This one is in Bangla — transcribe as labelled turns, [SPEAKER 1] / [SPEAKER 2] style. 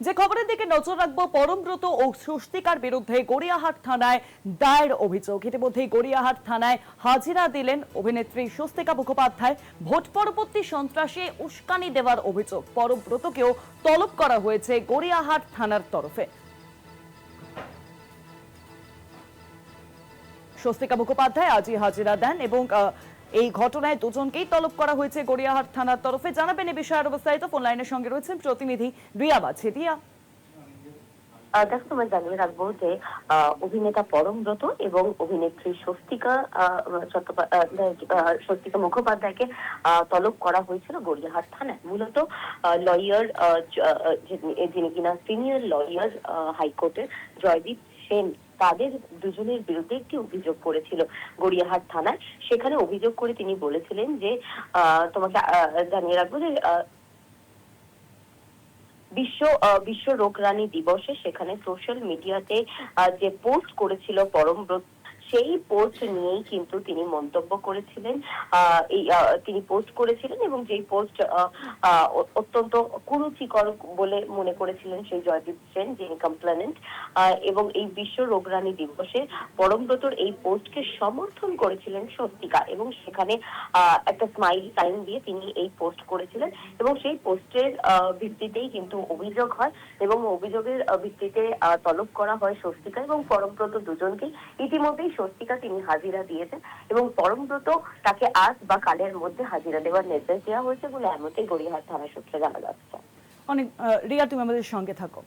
[SPEAKER 1] যে খবরের দিকে নজর রাখবো, পরমব্রত ও স্বস্তিকার বিরুদ্ধে গড়িয়াহাট থানায় দায়ের অভিযোগ। ইতিমধ্যেই গড়িয়াহাট থানায় হাজিরা দিলেন অভিনেত্রী স্বস্তিকা মুখোপাধ্যায়। ভোট পরবর্তী সন্ত্রাসে উস্কানি দেওয়ার অভিযোগ। পরমব্রতকেও তলব করা হয়েছে গড়িয়াহাট থানার তরফে। স্বস্তিকা মুখোপাধ্যায় আজই হাজিরা দেন এবং এই ঘটনায় দুজনকেই তলব করা হয়েছে গড়িয়াহাট থানার তরফে। জানাবেন এই বিষয়ে বিস্তারিত ফোন লাইনের সঙ্গে রয়েছেন প্রতিনিধি রিয়া বাছে। রিয়া,
[SPEAKER 2] দেখো, তোমায় জানিয়ে রাখবো যে অভিনেতা পরমব্রত এবং অভিনেত্রী স্বস্তিকা মুখোপাধ্যায়কে তলব করা হয়েছিল গড়িয়াহাট থানায়। মূলত লয়ার, যিনি কিনা সিনিয়র লয়ার হাইকোর্টের জয়দীপ সেন, তাদের দুজনের বিরুদ্ধে একটি অভিযোগ করেছিল গড়িয়াহাট থানায়। সেখানে অভিযোগ করে তিনি বলেছিলেন যে তোমাকে জানিয়ে রাখবো যে বিশ্ব রোগরানী দিবসে সেখানে সোশ্যাল মিডিয়াতে যে পোস্ট করেছিল পরমব্রত, সেই পোস্ট নিয়েই কিন্তু তিনি মন্তব্য করেছিলেন। তিনি পোস্ট করেছিলেন এবং যেই পোস্ট অত্যন্ত কুরুচিকর বলে মনে করেছিলেন সেই জয়দীপ সেন, যিনি কমপ্লেনেন্ট। এবং এই বিশ্ব রোগরানী দিবসে পরমব্রতর এই পোস্টকে সমর্থন করেছিলেন স্বস্তিকা, এবং সেখানে একটা স্মাইল সাইন দিয়ে তিনি এই পোস্ট করেছিলেন এবং সেই পোস্টের ভিত্তিতেই কিন্তু অভিযোগ হয় এবং অভিযোগের ভিত্তিতে তলব করা হয় স্বস্তিকা এবং পরমব্রত দুজনকেই। ইতিমধ্যেই স্বস্তিকা তিনি হাজিরা দিয়েছেন এবং পরমব্রত তাকে আজ বা কালের মধ্যে হাজিরা দেওয়ার নির্দেশ দেওয়া হয়েছে বলে এমনটাই গড়িয়াহাট থানা সূত্রে জানা যাচ্ছে।
[SPEAKER 1] অনেক রিয়া, তুমি আমাদের সঙ্গে থাকো।